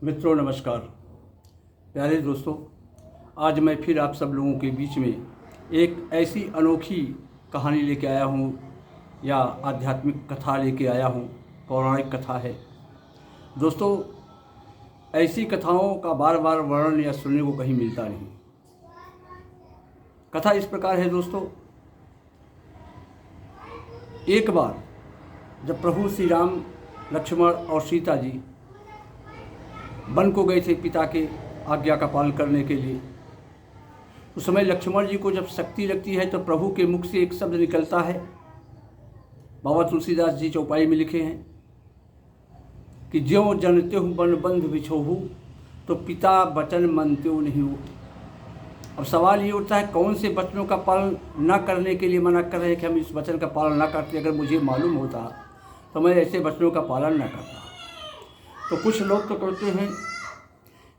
मित्रों नमस्कार। प्यारे दोस्तों, आज मैं फिर आप सब लोगों के बीच में एक ऐसी अनोखी कहानी लेके आया हूँ या आध्यात्मिक कथा लेके आया हूँ। पौराणिक कथा है दोस्तों। ऐसी कथाओं का बार बार वर्णन या सुनने को कहीं मिलता नहीं। कथा इस प्रकार है दोस्तों। एक बार जब प्रभु श्री राम, लक्ष्मण और सीता जी वन को गए थे पिता के आज्ञा का पालन करने के लिए, उस समय लक्ष्मण जी को जब शक्ति लगती है तो प्रभु के मुख से एक शब्द निकलता है। बाबा तुलसीदास जी चौपाई में लिखे हैं कि ज्यों जनते हूँ बन बंध बिछोहू, तो पिता वचन मनते नहीं हो। अब सवाल ये उठता है, कौन से वचनों का पालन न करने के लिए मना कर रहे हैं कि हम इस वचन का पालन न करते। अगर मुझे मालूम होता तो मैं ऐसे वचनों का पालन न करता। तो कुछ लोग तो कहते हैं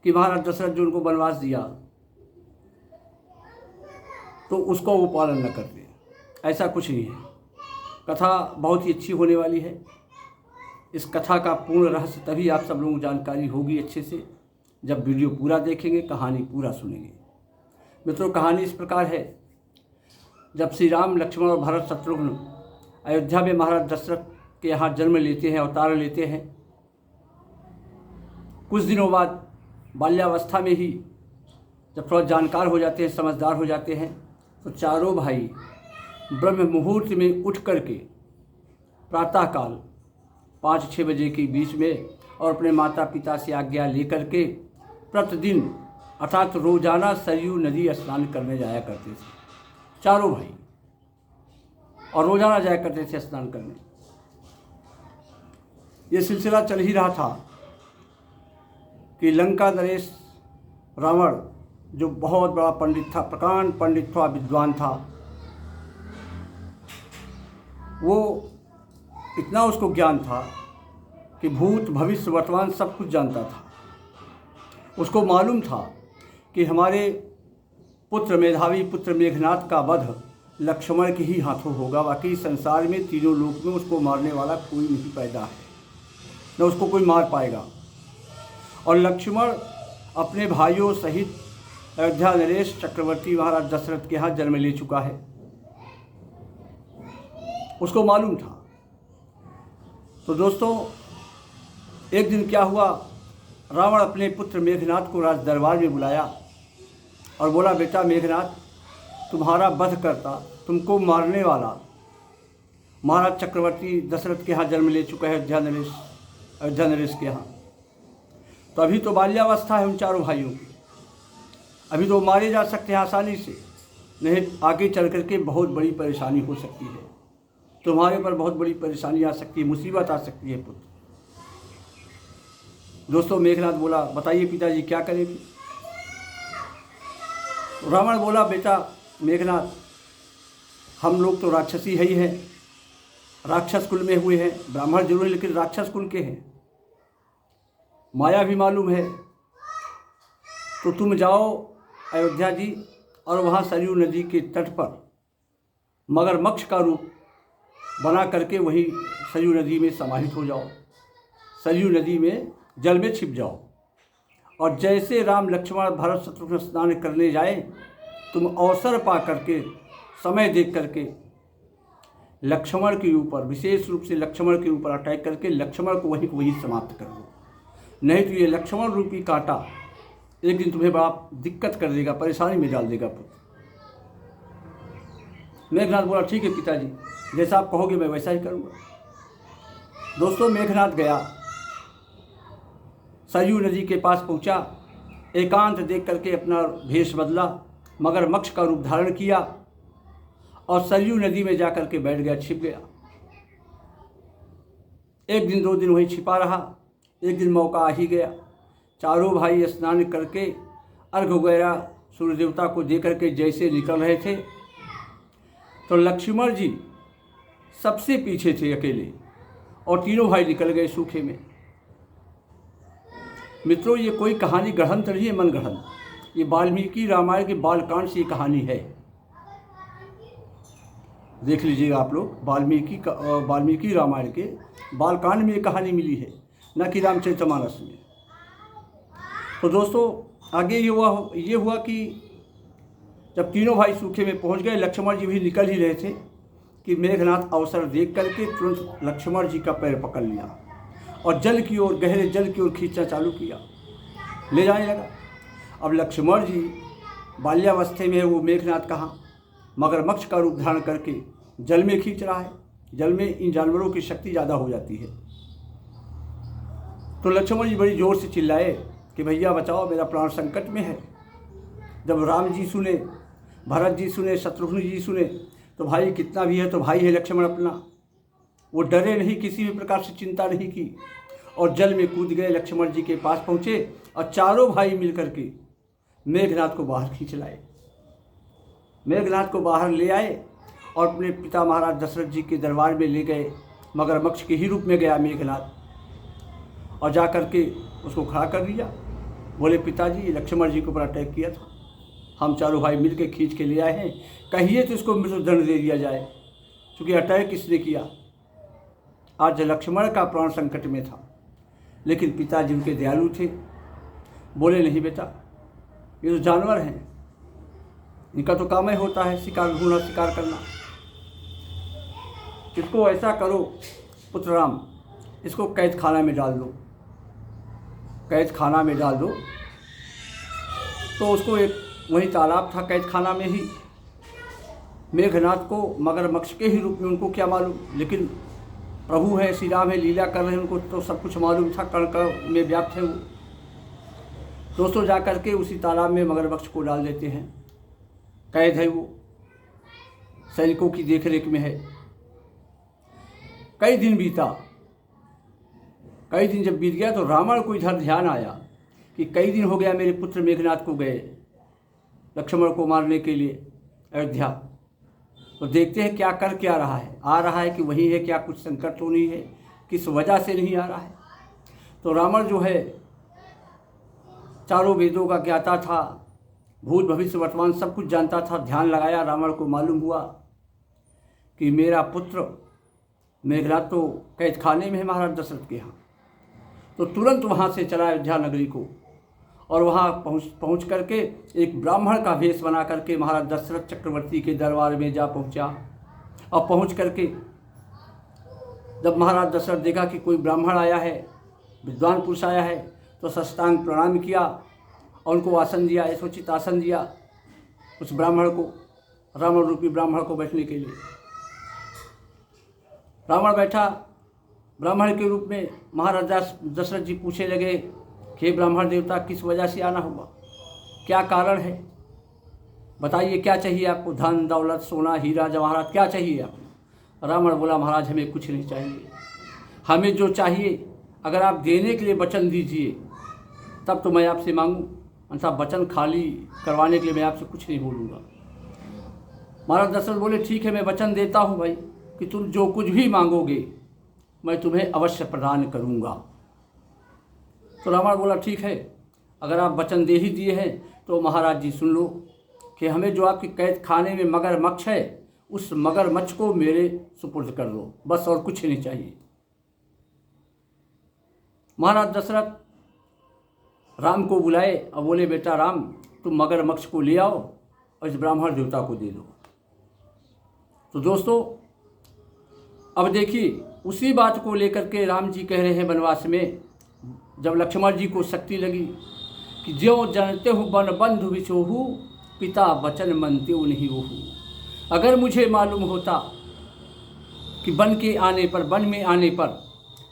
कि महाराज दशरथ जो उनको वनवास दिया तो उसको वो पालन न करते। ऐसा कुछ नहीं है। कथा बहुत ही अच्छी होने वाली है। इस कथा का पूर्ण रहस्य तभी आप सब लोगों को जानकारी होगी अच्छे से जब वीडियो पूरा देखेंगे, कहानी पूरा सुनेंगे। मित्रों, कहानी इस प्रकार है। जब श्री राम, लक्ष्मण और भरत शत्रुघ्न अयोध्या में महाराज दशरथ के यहाँ जन्म लेते हैं, अवतार लेते हैं, कुछ दिनों बाद बाल्यावस्था में ही जब थोड़ा जानकार हो जाते हैं, समझदार हो जाते हैं, तो चारों भाई ब्रह्म मुहूर्त में उठ करके प्रातःकाल 5-6 बजे के बीच में और अपने माता पिता से आज्ञा लेकर के प्रतिदिन अर्थात रोजाना सरयू नदी स्नान करने जाया करते थे चारों भाई, और रोजाना जाया करते थे स्नान करने। ये सिलसिला चल ही रहा था कि लंका नरेश रावण, जो बहुत बड़ा पंडित था, प्रकांड पंडित था, विद्वान था, वो इतना उसको ज्ञान था कि भूत भविष्य वर्तमान सब कुछ जानता था। उसको मालूम था कि हमारे पुत्र, मेधावी पुत्र मेघनाथ का वध लक्ष्मण के ही हाथों होगा। बाकी संसार में तीनों लोक में उसको मारने वाला कोई नहीं पैदा है, न उसको कोई मार पाएगा। और लक्ष्मण अपने भाइयों सहित अयोध्या नरेश चक्रवर्ती महाराज दशरथ के यहाँ जन्म ले चुका है, उसको मालूम था। तो दोस्तों, एक दिन क्या हुआ, रावण अपने पुत्र मेघनाथ को राज दरबार में बुलाया और बोला, बेटा मेघनाथ, तुम्हारा वध करता, तुमको मारने वाला महाराज चक्रवर्ती दशरथ के यहाँ जन्म ले चुका है, अयोध्या नरेश के यहाँ। तो अभी तो बाल्यावस्था है उन चारों भाइयों की, अभी तो मारे जा सकते हैं आसानी से, नहीं आगे चल करके बहुत बड़ी परेशानी हो सकती है, तुम्हारे पर बहुत बड़ी परेशानी आ सकती है, मुसीबत आ सकती है पुत्र। दोस्तों, मेघनाथ बोला, बताइए पिताजी क्या करेंगे। रावण बोला, बेटा मेघनाथ, हम लोग तो राक्षसी है ही हैं, राक्षस कुल में हुए हैं, ब्राह्मण जरूर है लेकिन राक्षस कुल के हैं, माया भी मालूम है। तो तुम जाओ अयोध्या जी और वहाँ सरयू नदी के तट पर मगरमच्छ का रूप बना करके वहीं सरयू नदी में समाहित हो जाओ, सरयू नदी में जल में छिप जाओ। और जैसे राम, लक्ष्मण, भरत शत्रुघ्न स्नान करने जाए, तुम अवसर पा करके, समय देख करके लक्ष्मण के ऊपर, विशेष रूप से लक्ष्मण के ऊपर अटैक करके लक्ष्मण को वहीं समाप्त कर दो। नहीं तो ये लक्ष्मण रूपी कांटा एक दिन तुम्हें बड़ा दिक्कत कर देगा, परेशानी में डाल देगा पुत्र। मेघनाथ बोला, ठीक है पिताजी, जैसा आप कहोगे मैं वैसा ही करूँगा। दोस्तों, मेघनाथ गया, सरयू नदी के पास पहुँचा, एकांत देख करके अपना भेष बदला, मगरमच्छ का रूप धारण किया और सरयू नदी में जा करके बैठ गया, छिप गया। 1 दिन 2 दिन वहीं छिपा रहा। एक दिन मौका आ ही गया, चारों भाई स्नान करके अर्घ वगैरह सूर्य देवता को दे करके जैसे निकल रहे थे, तो लक्ष्मण जी सबसे पीछे थे अकेले, और तीनों भाई निकल गए सूखे में। मित्रों, ये कोई कहानी ग्रंथ नहीं है, मन ग्रंथ, ये वाल्मीकि रामायण के बालकांड से ये कहानी है। देख लीजिएगा आप लोग, वाल्मीकि रामायण के बालकांड में ये कहानी मिली है, न कि रामचरितमानस में। तो दोस्तों आगे ये हुआ कि जब तीनों भाई सूखे में पहुंच गए, लक्ष्मण जी भी निकल ही रहे थे कि मेघनाथ अवसर देख करके तुरंत लक्ष्मण जी का पैर पकड़ लिया और जल की ओर, गहरे जल की ओर खींचना चालू किया, ले जाने लगा। अब लक्ष्मण जी बाल्यावस्था में वो मेघनाथ कहाँ, मगरमच्छ का रूप धारण करके जल में खींच रहा है। जल में इन जानवरों की शक्ति ज़्यादा हो जाती है। तो लक्ष्मण जी बड़ी जोर से चिल्लाए कि भैया बचाओ, मेरा प्राण संकट में है। जब राम जी सुने, भरत जी सुने, शत्रुघ्न जी सुने, तो भाई कितना भी है तो भाई है लक्ष्मण अपना। वो डरे नहीं, किसी भी प्रकार से चिंता नहीं की और जल में कूद गए। लक्ष्मण जी के पास पहुँचे और चारों भाई मिलकर के मेघनाथ को बाहर खींच लाए। मेघनाथ को बाहर ले आए और अपने पिता महाराज दशरथ जी के दरबार में ले गए। मगरमच्छ के ही रूप में गया मेघनाथ और जा कर के उसको खड़ा कर दिया। बोले पिताजी, लक्ष्मण जी के ऊपर अटैक किया था, हम चारों भाई मिल के खींच के ले आए हैं, कहिए तो इसको मृत्युदंड दे दिया जाए, क्योंकि अटैक किसने किया। आज लक्ष्मण का प्राण संकट में था, लेकिन पिताजी उनके दयालु थे। बोले नहीं बेटा, ये तो जानवर हैं, इनका तो काम ही होता है शिकार ढूंढना, शिकार करना। इसको ऐसा करो पुत्र राम, इसको कैद खाना में डाल दो, कैद खाना में डाल दो। तो उसको एक वही तालाब था कैद खाना में ही। मेघनाथ को मगरमच्छ के ही रूप में, उनको क्या मालूम, लेकिन प्रभु है, श्री राम है, लीला कर रहे हैं, उनको तो सब कुछ मालूम था, कण कण में व्याप्त है वो। दोस्तों जा कर के उसी तालाब में मगरमच्छ को डाल देते हैं। कैद है वो, सैनिकों की देखरेख में है। कई दिन बीता, कई दिन जब बीत गया तो रावण को इधर ध्यान आया कि कई दिन हो गया मेरे पुत्र मेघनाथ को गए लक्ष्मण को मारने के लिए अयोध्या। तो देखते हैं क्या कर क्या रहा है, आ रहा है कि वही है, क्या कुछ संकट तो नहीं है, किस वजह से नहीं आ रहा है। तो रावण जो है चारों वेदों का ज्ञाता था, भूत भविष्य वर्तमान सब कुछ जानता था। ध्यान लगाया, रावण को मालूम हुआ कि मेरा पुत्र मेघनाथ तो कैद खाने में है महाराज दशरथ के यहाँ। तो तुरंत वहाँ से चला अयोध्या नगरी को और वहाँ पहुँच करके एक ब्राह्मण का वेश बना करके महाराज दशरथ चक्रवर्ती के दरबार में जा पहुँचा। और पहुँच करके जब महाराज दशरथ देखा कि कोई ब्राह्मण आया है, विद्वान पुरुष आया है, तो साष्टांग प्रणाम किया और उनको आसन दिया, यथोचित आसन दिया उस ब्राह्मण को, रावण रूपी ब्राह्मण को बैठने के लिए। रावण बैठा ब्राह्मण के रूप में। महाराज दशरथ जी पूछने लगे कि हे ब्राह्मण देवता, किस वजह से आना हुआ, क्या कारण है, बताइए क्या चाहिए आपको, धन दौलत सोना हीरा जवाहरात क्या चाहिए आपको। रावण बोला महाराज हमें कुछ नहीं चाहिए, हमें जो चाहिए अगर आप देने के लिए वचन दीजिए तब तो मैं आपसे मांगूँ, अन्यथा वचन खाली करवाने के लिए मैं आपसे कुछ नहीं बोलूँगा। महाराज दशरथ बोले ठीक है, मैं वचन देता हूँ भाई कि तुम जो कुछ भी मांगोगे मैं तुम्हें अवश्य प्रदान करूँगा। तो रावण बोला ठीक है, अगर आप वचन दे ही दिए हैं तो महाराज जी सुन लो कि हमें जो आपके कैद खाने में मगरमच्छ है उस मगरमच्छ को मेरे सुपुर्द कर दो, बस और कुछ नहीं चाहिए। महाराज दशरथ राम को बुलाए और बोले बेटा राम, तुम मगरमच्छ को ले आओ और इस ब्राह्मण देवता को दे दो। तो दोस्तों अब देखिए उसी बात को लेकर के राम जी कह रहे हैं वनवास में, जब लक्ष्मण जी को शक्ति लगी कि ज्यों जनते हूँ बन बंधु बिछोहू, पिता वचन मनते नहीं ओहू। अगर मुझे मालूम होता कि वन में आने पर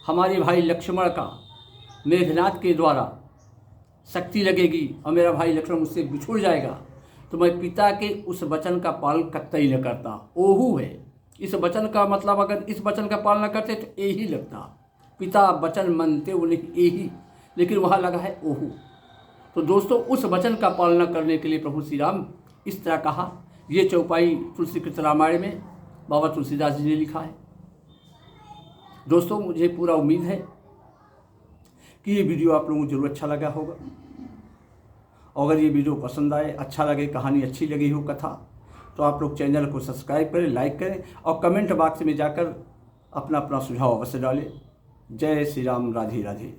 हमारे भाई लक्ष्मण का मेघनाथ के द्वारा शक्ति लगेगी और मेरा भाई लक्ष्मण मुझसे बिछुड़ जाएगा, तो मैं पिता के उस वचन का पालन कतई न करता। ओहू है इस वचन का मतलब, अगर इस वचन का पालन करते तो यही लगता, पिता वचन मनते उन्हें यही, लेकिन वहाँ लगा है ओहू। तो दोस्तों उस वचन का पालना करने के लिए प्रभु श्री राम इस तरह कहा। ये चौपाई तुलसीकृत रामायण में बाबा तुलसीदास जी ने लिखा है। दोस्तों मुझे पूरा उम्मीद है कि ये वीडियो आप लोगों को जरूर अच्छा लगा होगा। और अगर ये वीडियो पसंद आए, अच्छा लगे, कहानी अच्छी लगी हो, कथा, तो आप लोग चैनल को सब्सक्राइब करें, लाइक करें और कमेंट बॉक्स में जाकर अपना सुझाव अवश्य डालें। जय श्री राम, राधे राधे।